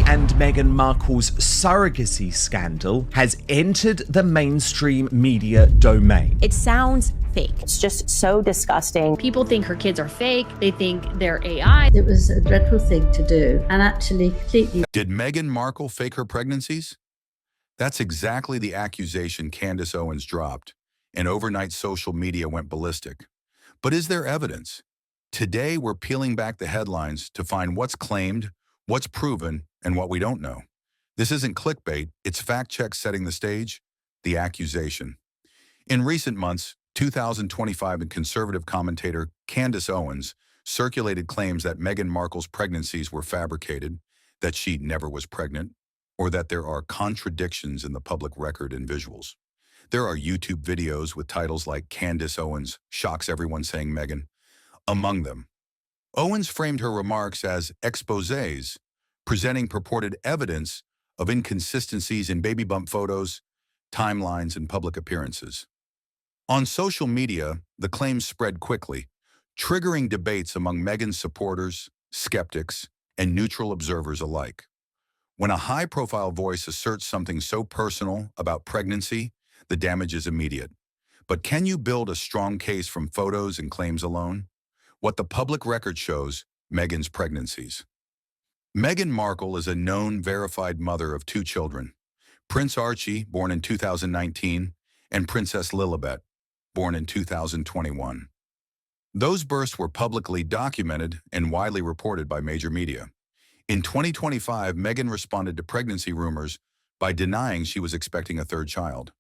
and Meghan Markle's surrogacy scandal has entered the mainstream media domain. It sounds fake. It's just so disgusting. People think her kids are fake. They think they're AI. It was a dreadful thing to do, and actually completely. Did Meghan Markle fake her pregnancies? That's exactly the accusation Candace Owens dropped, and overnight social media went ballistic. But is there evidence? Today, we're peeling back the headlines to find what's claimed, what's proven, and what we don't know. This isn't clickbait, it's fact check setting the stage, the accusation. In recent months, 2025 and conservative commentator Candace Owens circulated claims that Meghan Markle's pregnancies were fabricated, that she never was pregnant, or that there are contradictions in the public record and visuals. There are YouTube videos with titles like Candace Owens shocks everyone saying Meghan. Among them, Owens framed her remarks as exposés, presenting purported evidence of inconsistencies in baby bump photos, timelines, and public appearances. On social media, the claims spread quickly, triggering debates among Meghan's supporters, skeptics, and neutral observers alike. When a high-profile voice asserts something so personal about pregnancy, the damage is immediate. But can you build a strong case from photos and claims alone? What the public record shows, Meghan's pregnancies. Meghan Markle is a known, verified mother of 2 children, Prince Archie, born in 2019, and Princess Lilibet, born in 2021. Those births were publicly documented and widely reported by major media. In 2025, Meghan responded to pregnancy rumors by denying she was expecting a 3rd child.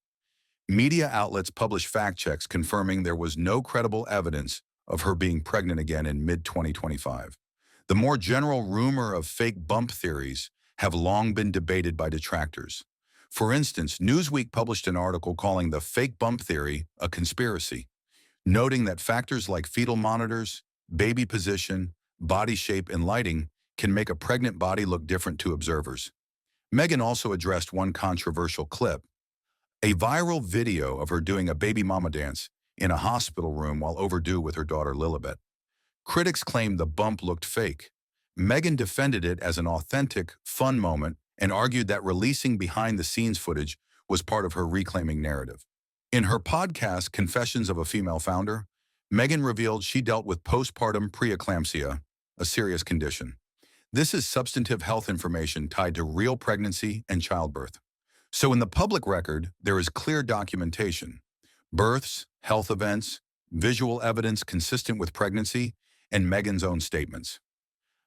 Media outlets published fact checks confirming there was no credible evidence of her being pregnant again in mid-2025. The more general rumor of fake bump theories have long been debated by detractors. For instance, Newsweek published an article calling the fake bump theory a conspiracy, noting that factors like fetal monitors, baby position, body shape, and lighting can make a pregnant body look different to observers. Meghan also addressed one controversial clip, a viral video of her doing a baby mama dance in a hospital room while overdue with her daughter Lilibet. Critics claimed the bump looked fake. Meghan defended it as an authentic, fun moment and argued that releasing behind-the-scenes footage was part of her reclaiming narrative. In her podcast, Confessions of a Female Founder, Meghan revealed she dealt with postpartum preeclampsia, a serious condition. This is substantive health information tied to real pregnancy and childbirth. So in the public record, there is clear documentation. Births, health events, visual evidence consistent with pregnancy, and Meghan's own statements.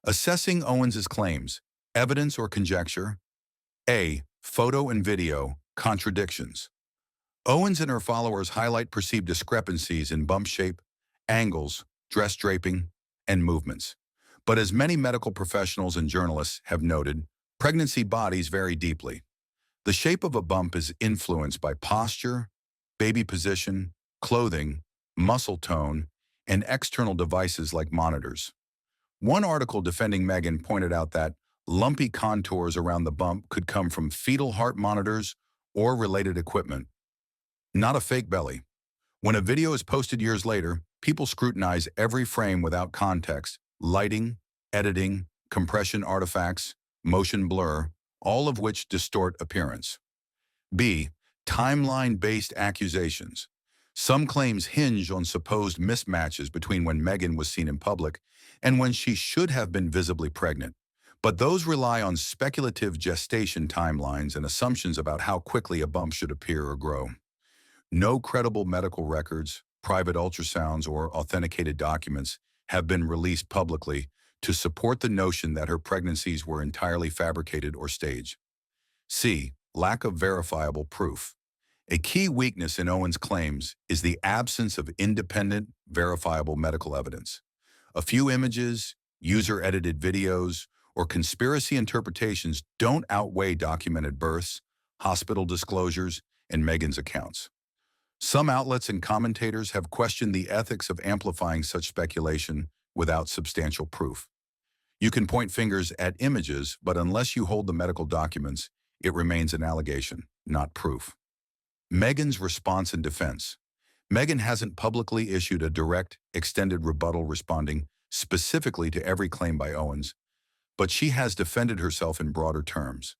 Assessing Owens' claims, evidence or conjecture. A. Photo and video, contradictions. Owens and her followers highlight perceived discrepancies in bump shape, angles, dress draping, and movements. But as many medical professionals and journalists have noted, pregnancy bodies vary deeply. The shape of a bump is influenced by posture, baby position, clothing, muscle tone, and external devices like monitors. One article defending Meghan pointed out that lumpy contours around the bump could come from fetal heart monitors or related equipment, not a fake belly. When a video is posted years later, people scrutinize every frame without context, lighting, editing, compression artifacts, motion blur, all of which distort appearance. B. Timeline-based accusations. Some claims hinge on supposed mismatches between when Meghan was seen in public and when she should have been visibly pregnant. But those rely on speculative gestation timelines and assumptions about how quickly a bump should appear or grow. No credible medical records, private ultrasounds, or authenticated documents have been released publicly to support the notion that her pregnancies were entirely fabricated or staged. C. Lack of verifiable proof. A key weakness in Owens' claims is the absence of independent, verifiable medical evidence. A few images, user-edited videos, or conspiracy interpretations don't outweigh documented births, hospital disclosures, and Meghan's accounts. Some outlets and commentators have questioned the ethics of amplifying such speculation without substantial proof. You can point fingers at images, but unless you hold the medical documents, it remains an allegation, not proof. Meghan's response and defense. Meghan hasn't publicly issued a direct, extended rebuttal responding specifically to every claim by Owens, but she has defended herself in broader terms.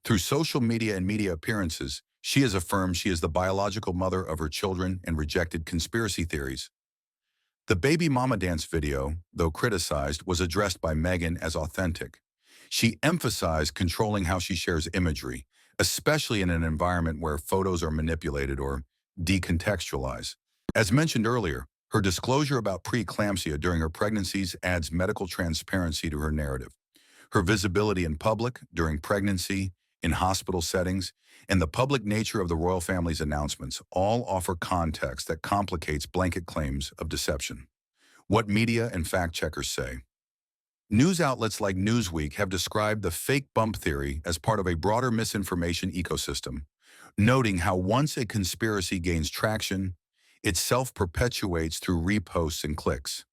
Through social media and media appearances, she has affirmed she is the biological mother of her children and rejected conspiracy theories. The baby mama dance video, though criticized, was addressed by Meghan as authentic. She emphasized controlling how she shares imagery, especially in an environment where photos are manipulated or decontextualized. As mentioned earlier, her disclosure about preeclampsia during her pregnancies adds medical transparency to her narrative. Her visibility in public, during pregnancy, in hospital settings, and the public nature of the royal family's announcements all offer context that complicates blanket claims of deception. What media and fact-checkers say. News outlets like Newsweek have described the fake bump theory as part of a broader misinformation ecosystem, noting how once a conspiracy gains traction, it self-perpetuates through reposts and clicks.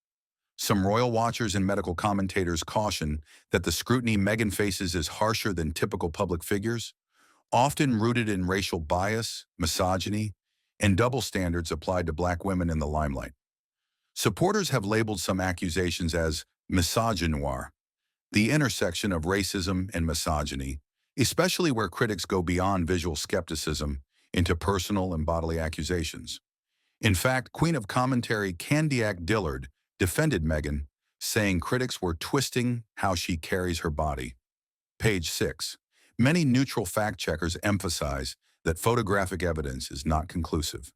Some royal watchers and medical commentators caution that the scrutiny Meghan faces is harsher than typical public figures, often rooted in racial bias, misogyny, and double standards applied to Black women in the limelight. Supporters have labeled some accusations as misogynoir, the intersection of racism and misogyny, especially where critics go beyond visual skepticism into personal and bodily accusations. In fact, Queen of Commentary Candace Owens defended Meghan, saying critics were twisting how she carries her body. Page 6. Many neutral fact-checkers emphasize that photographic evidence is not conclusive.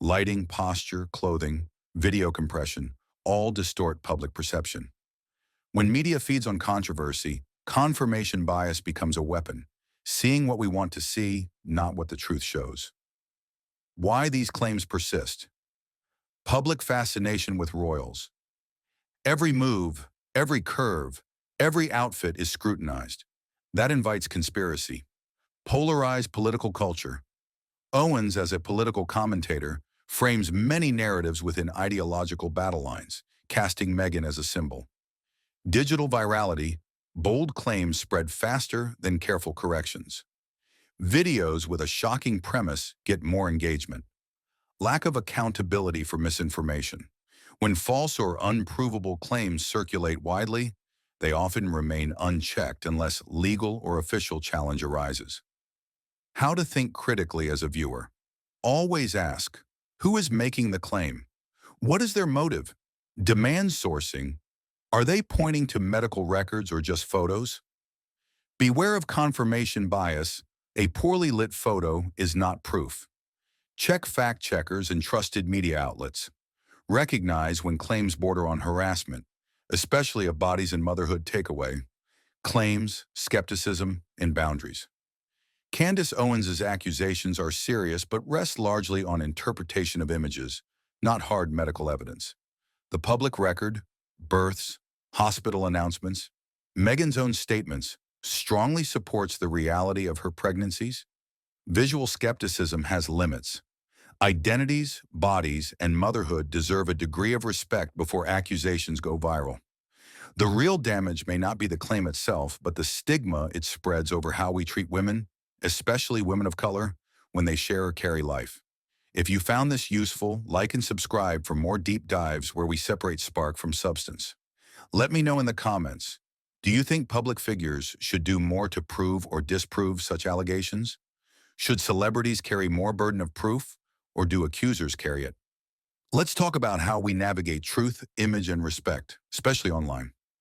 Lighting, posture, clothing, video compression all distort public perception. When media feeds on controversy, confirmation bias becomes a weapon, seeing what we want to see, not what the truth shows. Why these claims persist. Public fascination with royals. Every move, every curve, every outfit is scrutinized. That invites conspiracy. Polarized political culture. Owens, as a political commentator, frames many narratives within ideological battle lines, casting Meghan as a symbol. Digital virality. Bold claims spread faster than careful corrections. Videos with a shocking premise get more engagement. Lack of accountability for misinformation. When false or unprovable claims circulate widely, they often remain unchecked unless legal or official challenge arises. How to think critically as a viewer. Always ask, who is making the claim? What is their motive? Demand sourcing. Are they pointing to medical records or just photos? Beware of confirmation bias. A poorly lit photo is not proof. Check fact-checkers and trusted media outlets. Recognize when claims border on harassment, especially of bodies and motherhood takeaway, claims, skepticism, and boundaries. Candace Owens' accusations are serious but rest largely on interpretation of images, not hard medical evidence. The public record, births, hospital announcements, Meghan's own statements strongly supports the reality of her pregnancies. Visual skepticism has limits. Identities, bodies, and motherhood deserve a degree of respect before accusations go viral. The real damage may not be the claim itself, but the stigma it spreads over how we treat women, especially women of color, when they share or carry life. If you found this useful, like and subscribe for more deep dives where we separate spark from substance. Let me know in the comments. Do you think public figures should do more to prove or disprove such allegations? Should celebrities carry more burden of proof, or do accusers carry it? Let's talk about how we navigate truth, image, and respect, especially online.